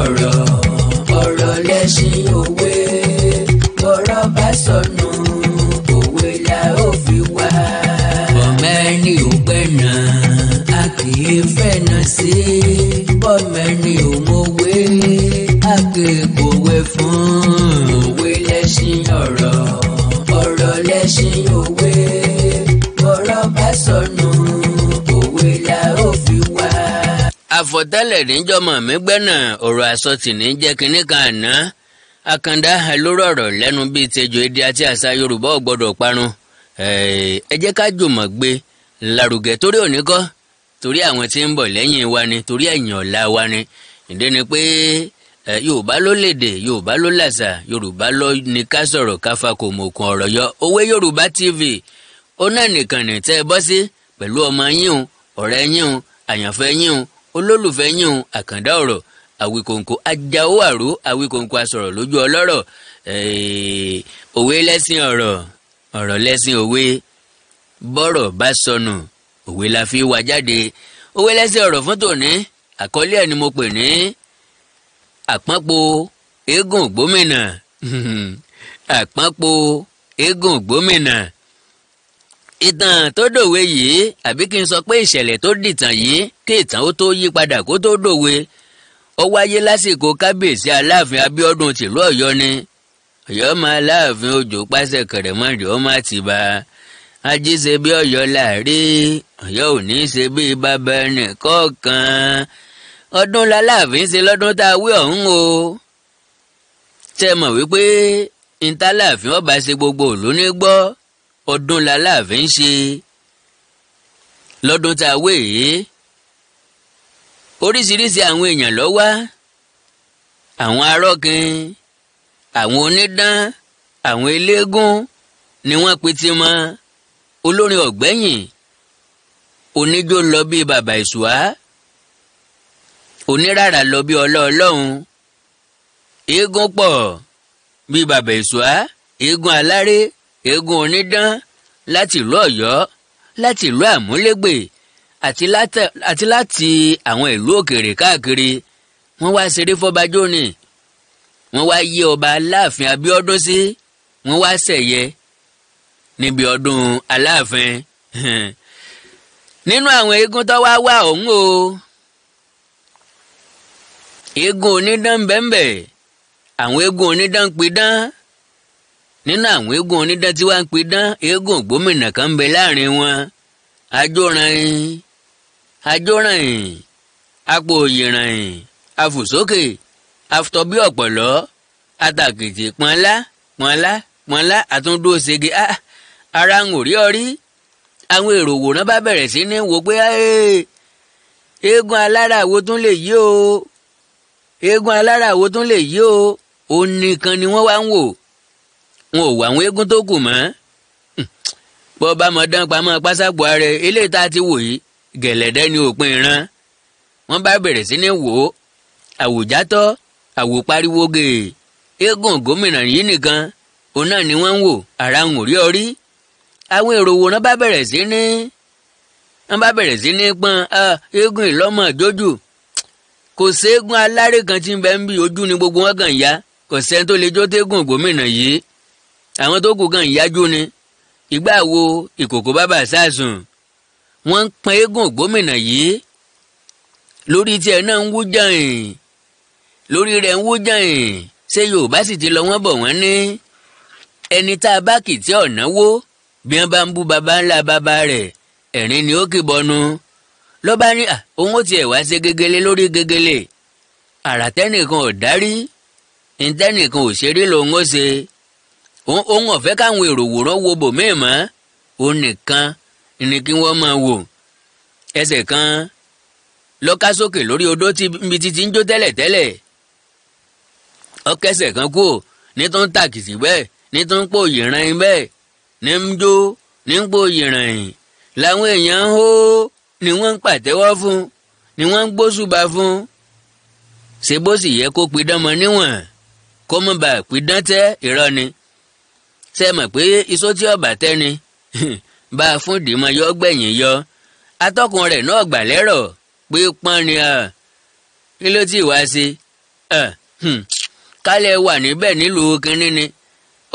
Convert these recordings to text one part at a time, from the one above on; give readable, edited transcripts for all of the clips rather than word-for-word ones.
ọ̀rọ̀ ọ̀rọ̀ lẹ́ṣin òwe bọ́rọ̀ bá sọnù òwe la ó fi wá. bọ́mẹ́ni ò gbẹ̀nà a kì í fẹ̀nà sí bọ́mẹ́ni ò mọ̀wé a kì í kọ̀wé fún. òwe lẹ́ṣin ọ̀rọ̀ ọ̀rọ̀ lẹ́ṣin òwe bọ́rọ̀ bá sọnù òwe la ó fi wá. àfọ̀tẹ́lẹ̀ níjọ́mọ̀ mi gbẹ́nà ọ̀rọ̀ àsọtì ní jẹ́ kínní kan àná àkàndá lórí ọ̀rọ̀ lẹ́nu bíi tẹjọ èdè àti àṣà yorùbá ò gbọ́dọ̀ parun. ẹ jẹ́ ká jùmọ̀ gbé lárugẹ torí òní kọ́ torí àwọn tí ń bọ̀ lẹ́yìn wa ni torí ẹ̀yìn ọ̀la wa ni. ìdí ni pé yorùbá ló lédè yorùbá ló làṣà yorùbá ló ní ká sọ̀rọ̀ ká fa kò mọ̀kàn ọ̀rọ̀ yọ. òwe yorùbá tv ó náà nìkan ní tẹ́ ẹ bọ́ sí pẹ̀lú ọmọ yín ọ̀rẹ́ yín àyànfẹ́ yín olólùfẹ́ yín àkàndá ọ̀rọ̀ àwíkòǹkò ajáò àró àwíkòǹkò asọ̀rọ̀ lójú ọlọ́rọ̀. òwe lẹ́sìn ọ̀rọ̀ ọ̀rọ̀ lẹ́sìn òwe bọ́rọ̀ bá sọnù òwe la fi wá jáde. òwe lẹ́sìn ọ̀rọ̀ fún tòní àkọlé ẹ̀ ni mo pè ní àpọ́npo eégún ògbómìnà. àpọ́npo eégún ògbómìnà. ìtàn tó dòwe yìí àbí kí n sọ pé ìṣẹ̀lẹ̀ tó dìtàn yìí kí ìtàn ó tó yí padà kó tó dòwe ó wáyé lásìkò kábíyèsí aláàfin abíọ́dún tìlú ọ̀yọ́ ni. ọ̀yọ́ máa láàfin òjò pàṣẹ kẹrẹ̀mọ́dì ọmọ àtìbá ají ṣe bí ọ̀yọ́ láàrí ọ̀yọ́ ò ní ṣe bí bàbá nìkọ̀ọ̀kan ọdún láláàfin ṣe lọ́dún tá a wí ọ̀hún o. tẹ́ mọ̀ wípé ìtàláàfin ọba ṣe gbogbo òlú ní gbọ́ ọdún láláàfin ṣe lọ́dún tá a wí yìí. oríṣiríṣi àwọn èèyàn ló wá àwọn arọ́kin àwọn onídán àwọn eléégún ni wọ́n pe ti mọ́ olórin ọ̀gbẹ́yìn oníjó lọ bí bàbá ìṣùá oníràrà lọ bí ọlọ́ọ̀lọ́hun eégún pọ̀ bí bàbá ìṣùá eégún aláré eégún onídán láti ìlú ọ̀yọ́ láti ìlú àmúlégbè àti láti àwọn ìlú òkèèrè káàkiri wọ́n wá ṣeré fọ́bajó ni wọ́n wá yí ọba aláàfin abíọ́dún sí wọ́n wá ṣẹ̀yẹ níbi ọdún aláàfin. nínú àwọn eégún tó wá ọ̀hún o eégún onídán bẹ́ẹ̀nbẹ́ àwọn eégún onídán ń pidán nínú àwọn eégún onídán tí wọ́n ń pidán eégún ògbómìnà kan ń bẹ láàrin wọn àjóràn apò òyìnràn afùsókè afutọ́bí ọ̀pọ̀lọ́ àtàkìtì pọ́nlá àtúndó ṣege ara ń rí ọrí àwọn èrò wòran bá bẹ̀rẹ̀ sí ní wò pé eégún alára wo tún lè yí o eégún alára wo tún lè yí o òun nìkan ni wọ́n wá ń wò wọn ò wà àwọn eégún tó kù mọ́ bọ́ bá mọ̀ dán pamọ́ pásápọ̀ ààrẹ eléyìí tá a ti wò yìí gẹ̀lẹ́dẹ́ ni òpin ìran wọ́n bá bẹ̀rẹ̀ sí ní wò ó àwòjátọ́ àwòpariwo gè eégún gómìnà yìí nìkan òun náà ni wọ́n ń wò ara ń rí ọrí àwọn èrò wòran bá bẹ̀rẹ̀ sí ní pọ́n eégún ìlọ́mọ jójú kò séégún aláré kan tí ń bẹ ń bí ojú ni gbogbo wọn kàn yá kò sẹ́ni tó lè jó téégún gómìnà yìí àwọn tó kù kàn yájú ni ìgbà wo ìkòkò bàbà sásùn wọ́n ń pọ́n eégún gómìnà yìí lórí tiẹ̀ náà ń wú jàn lórí rẹ̀ ń wú jàn ṣé yorùbá sì ti lọ wọ́n bọ̀ wọ́n ní ẹni tá a bá kì tí ọ̀nà wó bí wọ́n bá ń bú baba ńlá baba rẹ̀ ẹ̀rín ni ó kì bọnu ló bá ní òun ó tiẹ̀ wá ṣe gegele lórí gegele àràtẹ́nìkan ò dárí ìtẹ́nìkan ò ṣeré lòun ó ṣe òun ọ̀fẹ́ káwọn èrò wòran wo bòmíì mọ́ òun nìkan ni kí wọ́n máa wò ẹsẹ̀ kan lọ́ká sókè lórí odó tí ibi títí ń jó tẹ́lẹ̀tẹ́lẹ̀ ọkẹsẹ̀ kan kú ní tó ń tàkìtì bẹ́ẹ̀ ní tó ń pò yìnrìn bẹ́ẹ̀ ní ń jó ní ń pò yìnrìn làwọn èèyàn ń hó ni wọ́n ń pàtẹ́wọ́ fún ni wọ́n ń gbóṣùbà fún ṣé bó sì yẹ kó pidán mọ níwọ̀n kó mọ̀ bá pidán tẹ́ irọ́ ni ṣe mọ̀ pé iṣó tí ọ̀bà tẹ́ ni bá a fún dìímọ̀ yọ gbẹ̀yìn yọ atọ́kùn rẹ̀ náà gbà lẹ́rọ̀ pé pọ́n ni kí ló tí ì wá sí kálẹ̀ wà níbẹ̀ nílùú kínní ni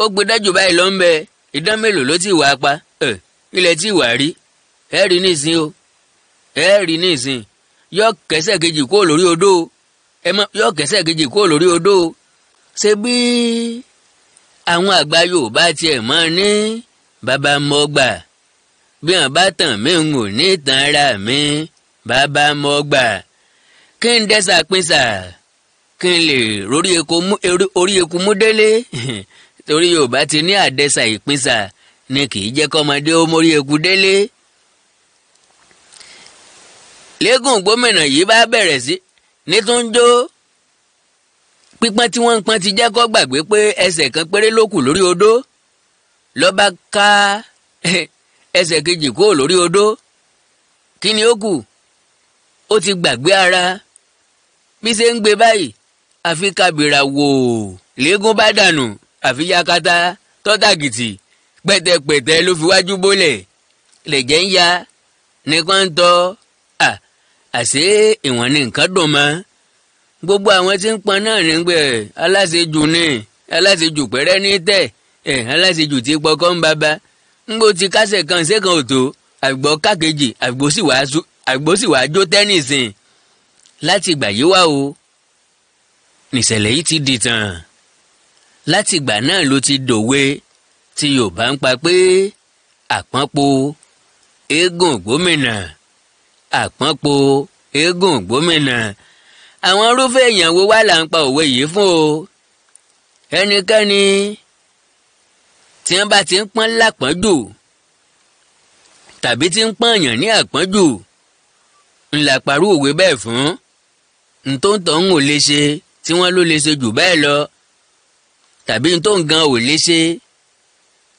ó gbé dájú báyìí lọ ń bẹ idán mélòó ló ti wà pa ilẹ̀ tí wà rí ẹ rí nísìn o ẹ rí nísìn yọ kẹsẹ̀ kejì kúrò lórí odó yọ kẹsẹ̀ kejì kúrò lórí odó ṣe bí àwọn àgbà Yorùbá tiẹ̀ mọ́ ní bàbá mọ́gbà bí wọn bá tàn mí ń wò ní ìtàn ara mi bàbá mọ́gbà kí n dẹ́sà pínsà kí n lè orí eku mú délé torí Yorùbá ti ní àdẹ́sà ìpínsà ni kì í jẹ́ kọ́mọdé ó mórí eku délé. Lẹ́gùn gómìnà yìí bá bẹ̀rẹ̀ sí ní tó ń jó pípọ́n tí wọ́n ń pọ́n ti jẹ́ kó gbàgbé pé ẹsẹ̀ kan péré ló kù lórí odó ló bá ká ẹsẹ̀ kejì kúrò lórí odó kí ni ó kù ó ti gbàgbé ara bí ṣe ń gbé báyìí àfi kábìrà wò Lẹ́gùn bá dànù àfi yakata tọ́tàgìtì pẹ̀tẹ̀pẹ̀tẹ̀ ló fi wájú bólẹ̀ lẹ̀jẹ̀ ń ya nìkan ń tọ́ àṣé ìwọ̀n ni nǹkan dùn mọ́ gbogbo àwọn tí ń pọn náà nígbẹ́ aláṣejù ní aláṣejù pẹ́rẹ́ ní tẹ̀ aláṣejù tí pọkọ́ ń bàbá ńgbó ti kásẹ̀ kan ṣékan òtó àgbọ̀ kákejì àgbò sì wá jó tẹ́nìsìn láti ìgbà yìí wá o nìṣẹ̀lẹ̀ yìí ti dìtàn láti ìgbà náà ló ti dòwe tí Yorùbá ń pa pé àpọ́npo eégún gómìnà àpọ́npo eégún gómìnà àwọn irúfẹ́ èèyàn wo wá là ń pa òwe yìí fún o ẹnikẹ́ni tí wọ́n bá ti ń pọ́n lápọ́njù tàbí tí ń pọ́nyàn ní àpọ́njù ńlá parú òwe bẹ́ẹ̀ fún ntòǹtò ń ò lè ṣe tí wọ́n ló lè ṣe jù bẹ́ẹ̀ lọ tàbí ntòǹgàn ò lè ṣe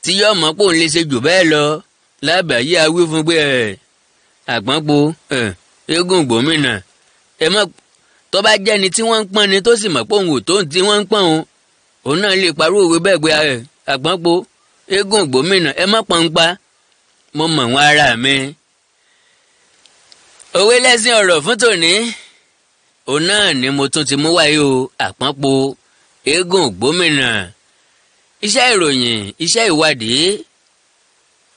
tí yóò mọ̀ pé òun lè ṣe jù bẹ́ẹ̀ lọ lábàáyé awí fún pé àpọ́npo eégún gómìnà tó bá jẹ́ni tí wọ́n ń pọ́n ni tó sì mọ̀ pé òun ò tó tí wọ́n ń pọ́n òun náà lè parú òwe bẹ́ẹ̀ pé àpọ́npo eégún gómìnà ẹ má pọ́n pa mo mọ̀ wọ́n ara mi. òwe lẹ́sìn ọ̀rọ̀ fún tòní òun náà ni mo tún ti mú wáyé o àpọ́npo eégún gómìnà iṣẹ́ ìròyìn iṣẹ́ ìwádìí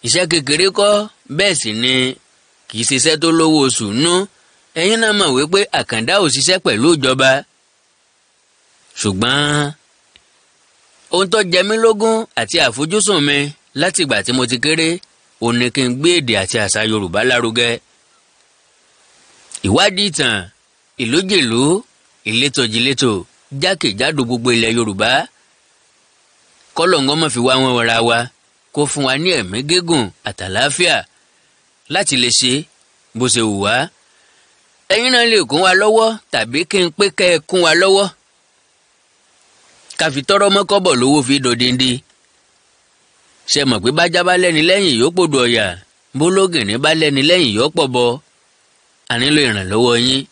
iṣẹ́ kékeré kọ́ bẹ́ẹ̀ sì ni kì í ṣiṣẹ́ tó lówó oṣù nú ẹ̀yin náà mọ̀ wípé àkàndá ò ṣiṣẹ́ pẹ̀lú ìjọba ṣùgbọ́n ohun tó jẹ mí lógún àti àfojúsùn mi láti ìgbà tí mo ti kéré òun ni kí n gbé èdè àti àṣà Yorùbá lárugẹ ìwádìí ìtàn ìlújìlú ìletòjìletò jákèjádò gbogbo ilẹ̀ Yorùbá kọ́lọ̀ngọ́ mọ̀ fi wá wọn ra wa kó fún wa ní ẹ̀mí gígùn àtàlàáfíà láti lè ṣe bó ṣe wù wá ẹ̀yin náà lè kún wa lọ́wọ́ tàbí kí n pé kẹ́ ẹ kún wa lọ́wọ́ ká fi tọrọ mọ́kọ́bọ̀ lówó fi dòdìndí ṣe mọ̀ pé bájá bá lẹ́ni lẹ́yìn yóò pòdù ọ̀yà bólógìnní bá lẹ́ni lẹ́yìn yóò pọ̀ bọ a nílò ìrànlọ́wọ́ yín.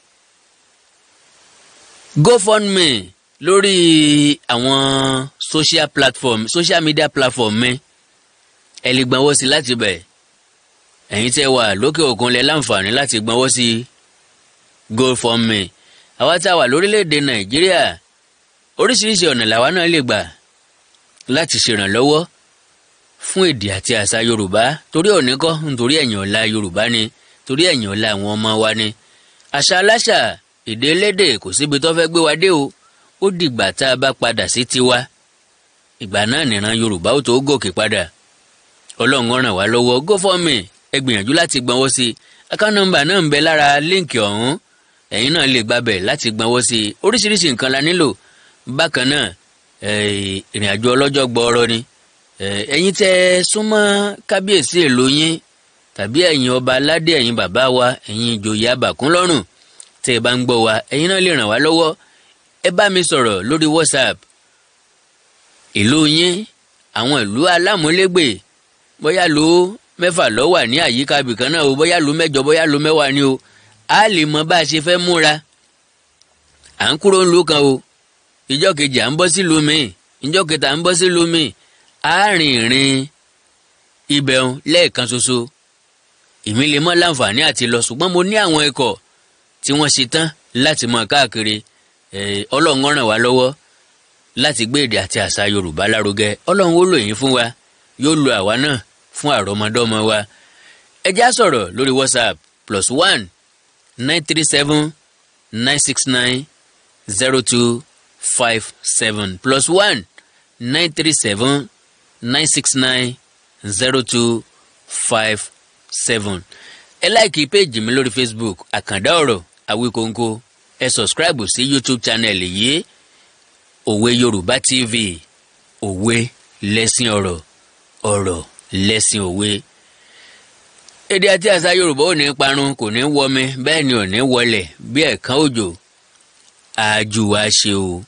GoFundMe lórí àwọn social media platform mi ẹ lè gbọ́nwọ́ sí láti bẹ̀ ẹ̀yin tẹ́ wà lókè òkun lẹ láǹfààní láti gbọ́nwọ́ sí GoFundMe àwa tá a wà lórílẹ̀‐èdè Nàìjíríà oríṣiríṣi ọ̀nà làwa náà lè gbà láti ṣèrànlọ́wọ́ fún èdè àti àṣà Yorùbá torí òní kọ́ nítorí ẹ̀yìn ọ̀la Yorùbá ni torí ẹ̀yìn ọ̀la àwọn ọmọ wa ni àṣà aláṣà èdè elédè kò síbi tó fẹ́ gbé wa dé o ó dìgbà tá a bá padà sí tiwa ìgbà náà nìran Yorùbá ó tó gòkè padà Ọlọ́run ràn wá lọ́wọ́ GoFundMe ẹ gbìyànjú láti gbọ́nwọ́ sí account number náà ń bẹ lára líǹkì ọ̀hún ẹ̀yin náà lè gbàbẹ̀ láti gbọ́nwọ́ sí oríṣiríṣi nǹkan la nílò bákan náà ìrìn àjò ọlọ́jọ́ gbọ́ọ́rọ́ ni ẹ̀yin tẹ́ súnmọ́ kábíyèsí èlò yín tàbí ẹ̀yin ọba aládé ẹ̀yin bàbá wa ẹ̀yin ìjòyè abàkúnlọ́rùn tẹ́ ẹ bá ń gbọ́ wa ẹ̀yin náà lè ràn wá lọ́wọ́ ẹ bá mi sọ̀rọ̀ lórí WhatsApp ìlú yín àwọn ìlú alámúlégbè bóyá ló 6 ló wà ní àyíká ibìkan náà o bóyá ló 8 bóyá ló 10 ni o a lè mọ bá a ṣe fẹ́ múra à ń kúrò ńlú kan o ìjọ́ kejì à ń bọ́ sílùú mi ìjọ́ kẹta à ń bọ́ sílùú mi a rìn ìrìn ibẹ̀ lẹ́ẹ̀kan ṣoṣo èmi lè mọ́ láǹfààní àti lọ ṣùgbọ́n mo ní àwọn ikọ̀ tí wọ́n ṣe tán láti mọ káàkiri Ọlọ́run ràn wá lọ́wọ́ láti gbé èdè àti àṣà Yorùbá lárugẹ. Ọlọ́run ó lò yín fún wa, yóò lo àwa náà fún àrọ́mọdọ́mọ wa. Ẹ já sọ̀rọ̀ lórí WhatsApp +1 937 969 0257 +1 937 969 0257. Ẹ láìkì péjì mi lórí Facebook Àkàndá Ọ̀rọ̀ Awíkonko. Ẹ subscribe sí YouTube channel yìí Òwe Yorùbá TV. Òwe lẹ̀sìn ọ̀rọ̀, ọ̀rọ̀ lẹ̀sìn òwe. Èdè àti àṣà Yorùbá ò ní parun, kò ní wọmi, bẹ́ẹ̀ ni ò ní wọlẹ̀ bí ẹ̀kan òjò. Àjùwà ṣe o.